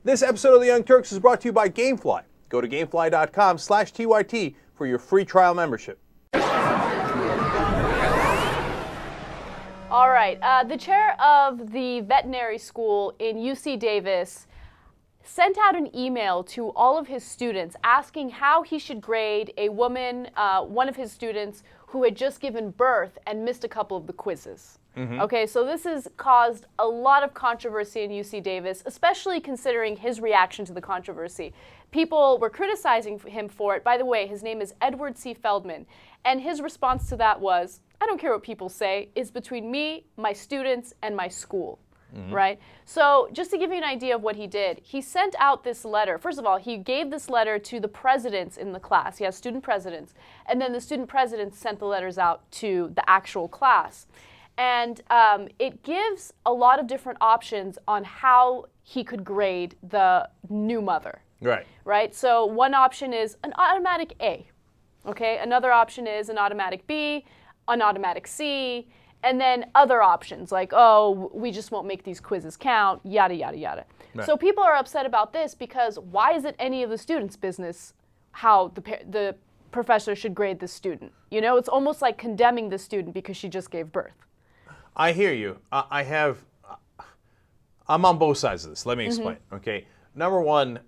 This episode of The Young Turks is brought to you by Gamefly. Go to gamefly.com/TYT for your free trial membership. All right. The chair of the veterinary school in UC Davis sent out an email to all of his students asking how he should grade a woman, one of his students, who had just given birth and missed a couple of the quizzes. Okay, so this has caused a lot of controversy in UC Davis, especially considering his reaction to the controversy. People were criticizing him for it. By the way, his name is Edward C. Feldman, and his response to that was, I don't care what people say, it's between me, my students, and my school. Right? So just to give you an idea of what he did, he sent out this letter. First of all, he gave this letter to the presidents in the class. He has student presidents. And then the student presidents sent the letters out to the actual class. And it gives a lot of different options on how he could grade the new mother. Right. Right? So one option is an automatic A. Okay? Another option is an automatic B, an automatic C, and then other options like, oh, we just won't make these quizzes count, yada, yada, yada. Right. So people are upset about this because why is it any of the students' business how the professor should grade the student? You know, it's almost like condemning the student because she just gave birth. I hear you. I'm on both sides of this. Let me explain, okay? Number one,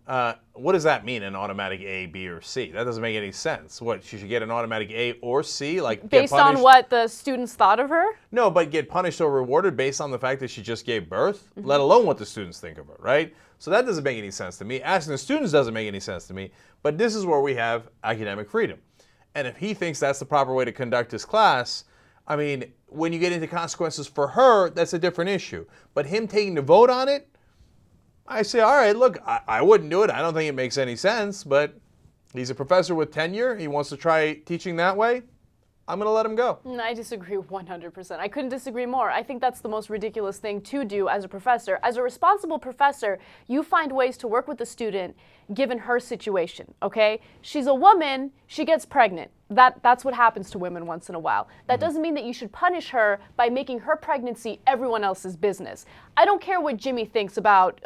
what does that mean, an automatic A, B, or C? That doesn't make any sense. What, she should get an automatic A or C? Like based on what the students thought of her? No, but get punished or rewarded based on the fact that she just gave birth, let alone what the students think of her, right? So that doesn't make any sense to me. Asking the students doesn't make any sense to me. But this is where we have academic freedom. And if he thinks that's the proper way to conduct his class, I mean, when you get into consequences for her, that's a different issue. But him taking the vote on it, I say, all right, look, I wouldn't do it. I don't think it makes any sense, but he's a professor with tenure. He wants to try teaching that way. I'm going to let him go. I disagree 100%. I couldn't disagree more. I think that's the most ridiculous thing to do as a professor. As a responsible professor, you find ways to work with the student given her situation, okay? She's a woman, she gets pregnant. That's what happens to women once in a while. That doesn't mean that you should punish her by making her pregnancy everyone else's business. I don't care what Jimmy thinks about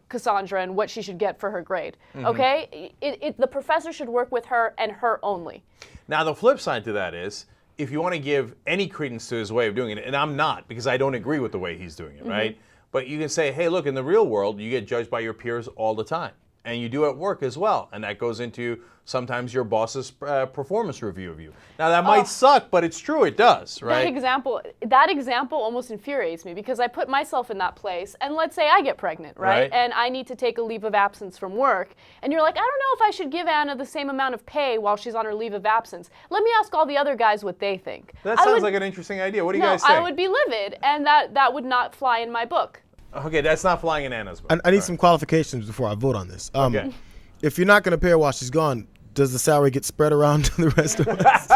Cassandra and what she should get for her grade, okay? The professor should work with her and her only. Now, the flip side to that is, if you want to give any credence to his way of doing it, and I'm not, because I don't agree with the way he's doing it, right? But you can say, hey, look, in the real world, you get judged by your peers all the time. And you do at work as well. And that goes into sometimes your boss's performance review of you. Now, that might suck, but it's true. It does, right? That example almost infuriates me because I put myself in that place. And let's say I get pregnant, right? And I need to take a leave of absence from work. And you're like, I don't know if I should give Anna the same amount of pay while she's on her leave of absence. Let me ask all the other guys what they think. That sounds like an interesting idea. What do you guys think? I would be livid, and that would not fly in my book. Okay, that's not flying in Anna's book. I need some qualifications before I vote on this. Okay. If you're not going to pay her while she's gone, does the salary get spread around to the rest of us?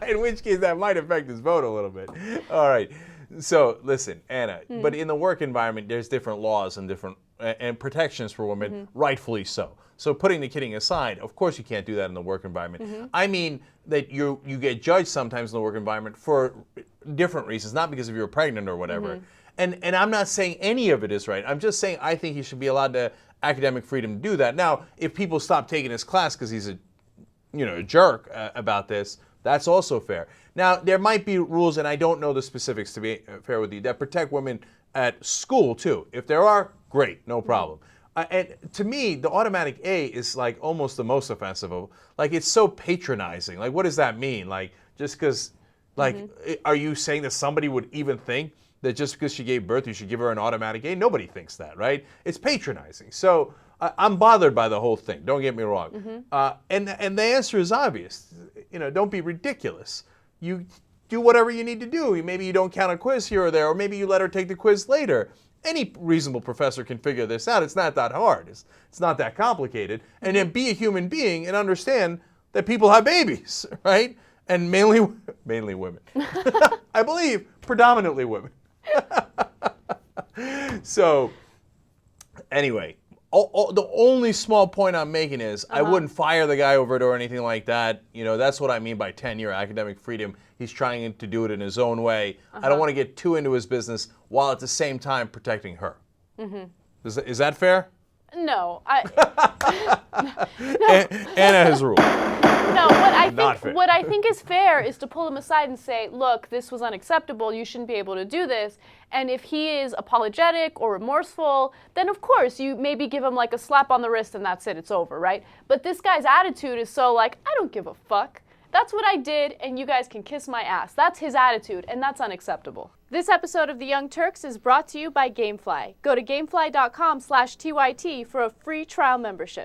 In which case, that might affect his vote a little bit. All right. So, listen, Anna, but in the work environment, there's different laws and different and protections for women, rightfully so. So putting the kidding aside, of course you can't do that in the work environment. I mean that you get judged sometimes in the work environment for different reasons, not because if you're pregnant or whatever. And I'm not saying any of it is right. I'm just saying I think he should be allowed to academic freedom to do that. Now, if people stop taking his class because he's a jerk about this, that's also fair. Now, there might be rules, and I don't know the specifics to be fair with you, that protect women at school too. If there are, great, no problem. And to me, the automatic A is like almost the most offensive of, like, it's so patronizing. Like, what does that mean? Like, just because, like, are you saying that somebody would even think that just because she gave birth, you should give her an automatic A? Nobody thinks that, right? It's patronizing. So I'm bothered by the whole thing. Don't get me wrong. And the answer is obvious. Don't be ridiculous. You do whatever you need to do. Maybe you don't count a quiz here or there, or maybe you let her take the quiz later. Any reasonable professor can figure this out. It's not that hard. It's not that complicated. And then be a human being and understand that people have babies, right? And mainly women. I believe predominantly women. So, anyway, the only small point I'm making is I wouldn't fire the guy over it or anything like that. That's what I mean by tenure, academic freedom. He's trying to do it in his own way. I don't want to get too into his business while at the same time protecting her. Is that fair? No, Anna has ruled. No, Not fair. what I think is fair is to pull him aside and say, look, this was unacceptable. You shouldn't be able to do this. And if he is apologetic or remorseful, then of course you maybe give him like a slap on the wrist and that's it. It's over, right? But this guy's attitude is so like, I don't give a fuck. That's what I did, and you guys can kiss my ass. That's his attitude, and that's unacceptable. This episode of The Young Turks is brought to you by Gamefly. Go to gamefly.com/TYT for a free trial membership.